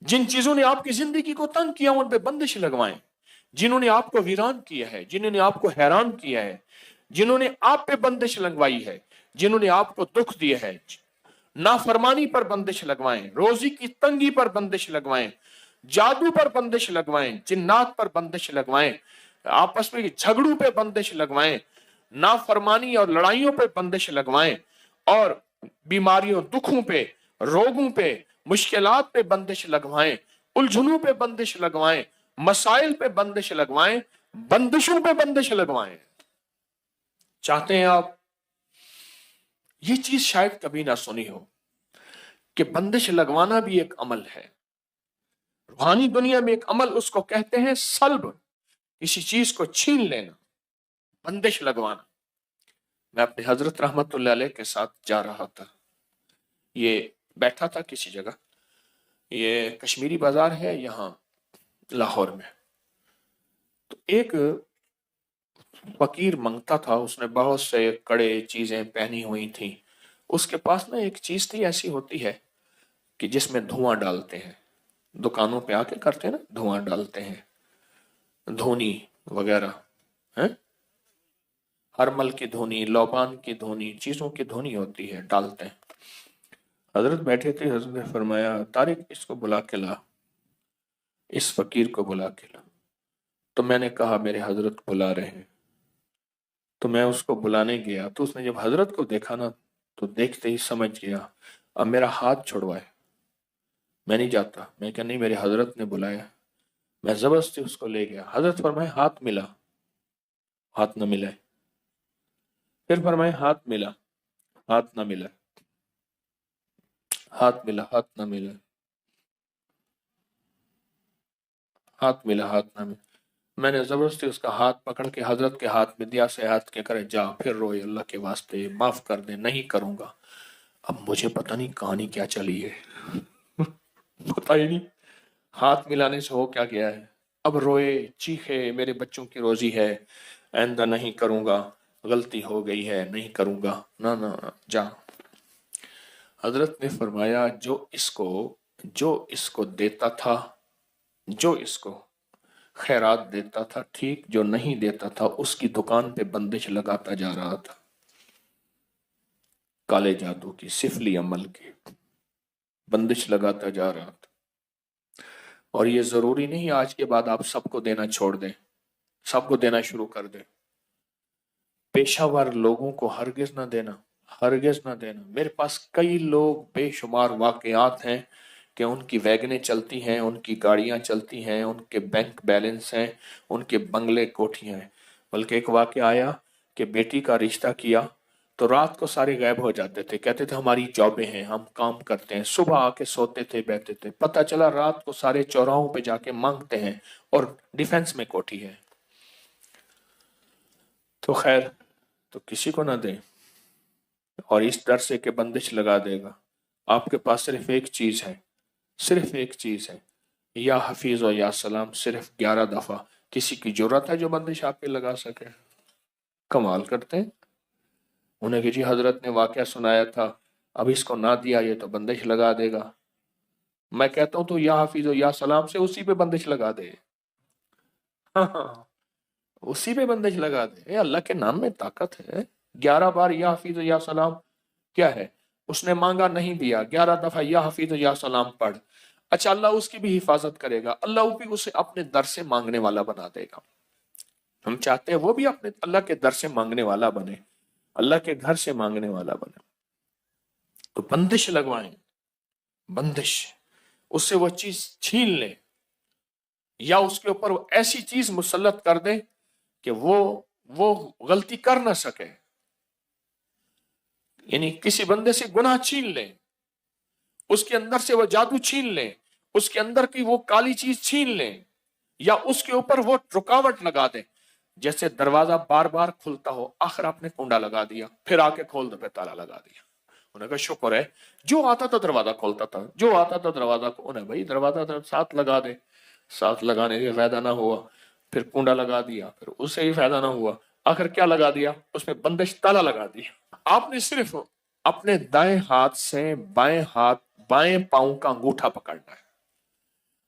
جن چیزوں نے آپ کی زندگی کو تنگ کیا ان پہ بندش لگوائیں، جنہوں نے آپ کو ویران کیا ہے، جنہوں نے آپ کو حیران کیا ہے، جنہوں نے آپ پہ بندش لگوائی ہے، جنہوں نے آپ کو دکھ دیا ہے، نافرمانی پر بندش لگوائیں، روزی کی تنگی پر بندش لگوائیں، جادو پر بندش لگوائیں، جنات پر بندش لگوائیں، آپس میں جھگڑوں پہ بندش لگوائیں، نافرمانی اور لڑائیوں پہ بندش لگوائیں، اور بیماریوں، دکھوں پہ، روگوں پہ، مشکلات پہ بندش لگوائیں، الجھنوں پہ بندش لگوائیں، مسائل پہ بندش لگوائیں، بندشوں پہ بندش لگوائیں۔ چاہتے ہیں آپ؟ یہ چیز شاید کبھی نہ سنی ہو کہ بندش لگوانا بھی ایک عمل ہے۔ روحانی دنیا میں ایک عمل اس کو کہتے ہیں سلب، کسی چیز کو چھین لینا، بندش لگوانا۔ میں اپنے حضرت رحمت اللہ علیہ کے ساتھ جا رہا تھا، یہ بیٹھا تھا کسی جگہ، یہ کشمیری بازار ہے یہاں لاہور میں، تو ایک فقیر منگتا تھا، اس نے بہت سے کڑے چیزیں پہنی ہوئی تھیں، اس کے پاس نا ایک چیز تھی ایسی ہوتی ہے کہ جس میں دھواں ڈالتے ہیں، دکانوں پہ آ کے کرتے ہیں نا، دھواں ڈالتے ہیں، دھونی وغیرہ، ہرمل کی دھونی، لوبان کی دھونی، چیزوں کی دھونی ہوتی ہے، ڈالتے ہیں۔ حضرت بیٹھے تھے، حضرت نے فرمایا طارق اس کو بلا کے لا، اس فقیر کو بلا کے لا۔ تو میں نے کہا میرے حضرت بلا رہے ہیں، تو میں اس کو بلانے گیا، تو اس نے جب حضرت کو دیکھا نا تو دیکھتے ہی سمجھ گیا، اب میرا ہاتھ چھڑوائے، میں نہیں جاتا، میں کہا نہیں میرے حضرت نے بلایا، میں زبردستی اس کو لے گیا۔ حضرت فرمائے ہاتھ ملا، ہاتھ نہ ملا، پھر فرمائے ہاتھ ملا، ہاتھ نہ ملا، ہاتھ ملا، ہاتھ نہ ملا، ہاتھ ملا، ہاتھ نہ ملا۔ میں نے زبردستی اس کا ہاتھ پکڑ کے حضرت کے ہاتھ میں دیا، سے ہاتھ کے کرے جا، پھر روئے اللہ کے واسطے معاف کر دے، نہیں کروں گا۔ اب مجھے پتہ نہیں کہانی کیا چلی ہے، پتہ ہی نہیں ہاتھ ملانے سے ہو کیا گیا ہے۔ اب روئے، چیخے، میرے بچوں کی روزی ہے، آئندہ نہیں کروں گا، غلطی ہو گئی ہے، نہیں کروں گا، نہ نہ جا۔ حضرت نے فرمایا جو اس کو دیتا تھا، جو اس کو خیرات دیتا تھا ٹھیک، جو نہیں دیتا تھا اس کی دکان پہ بندش لگاتا جا رہا تھا، کالے جادو کی، سفلی عمل کی بندش لگاتا جا رہا تھا۔ اور یہ ضروری نہیں آج کے بعد آپ سب کو دینا چھوڑ دیں، سب کو دینا شروع کر دیں، پیشہ ور لوگوں کو ہرگز نہ دینا، ہرگز نہ دینا۔ میرے پاس کئی لوگ، بے شمار واقعات ہیں کہ ان کی ویگنیں چلتی ہیں، ان کی گاڑیاں چلتی ہیں، ان کے بینک بیلنس ہیں، ان کے بنگلے کوٹھیاں ہیں۔ بلکہ ایک واقعہ آیا کہ بیٹی کا رشتہ کیا تو رات کو سارے غائب ہو جاتے تھے، کہتے تھے ہماری جابیں ہیں، ہم کام کرتے ہیں، صبح آ کے سوتے تھے، بیٹھتے تھے، پتہ چلا رات کو سارے چوراہوں پہ جا کے مانگتے ہیں اور ڈیفنس میں کوٹھی ہے۔ تو خیر، تو کسی کو نہ دیں، اور اس ڈر سے کہ بندش لگا دے گا۔ آپ کے پاس صرف ایک چیز ہے، صرف ایک چیز ہے، یا حفیظ و یا سلام، صرف 11 دفعہ۔ کسی کی جرت ہے جو بندش آپ پہ لگا سکے؟ کمال کرتے ہیں انہیں کہ جی حضرت نے واقعہ سنایا تھا، اب اس کو نہ دیا یہ تو بندش لگا دے گا۔ میں کہتا ہوں تو یا حفیظ و یا سلام سے اسی پہ بندش لگا دے، ہاں، اسی پہ بندش لگا دے۔ اللہ کے نام میں طاقت ہے۔ 11 بار یا حفیظ و یا سلام کیا ہے؟ اس نے مانگا نہیں دیا، 11 دفعہ یا حفیظ و یا سلام پڑھ، اچھا اللہ اس کی بھی حفاظت کرے گا، اللہ بھی اسے اپنے در سے مانگنے والا بنا دے گا۔ ہم چاہتے ہیں وہ بھی اپنے اللہ کے در سے مانگنے والا بنے، اللہ کے گھر سے مانگنے والا بنے۔ تو بندش لگوائیں، بندش، اس سے وہ چیز چھین لیں، یا اس کے اوپر وہ ایسی چیز مسلط کر دیں کہ وہ غلطی کر نہ سکے، یعنی کسی بندے سے گناہ چھین لیں، اس کے اندر سے وہ جادو چھین لیں، اس کے اندر کی وہ کالی چیز چھین لیں، یا اس کے اوپر وہ رکاوٹ لگا دیں۔ جیسے دروازہ بار بار کھلتا ہو، آخر آپ نے کنڈا لگا دیا، پھر آ کے کھول دو، پہ تالا لگا دیا۔ انہیں کہا شکر ہے، جو آتا تھا دروازہ کھولتا تھا، جو آتا تھا دروازہ کو، انہیں بھائی دروازہ ساتھ لگا دے، ساتھ لگانے سے فائدہ نہ ہوا، پھر کنڈا لگا دیا، پھر اس سے ہی فائدہ نہ ہوا، آخر کیا لگا دیا؟ اس میں بندش، تالا لگا دیا۔ آپ نے صرف اپنے دائیں ہاتھ سے بائیں پاؤں کا انگوٹھا پکڑنا ہے،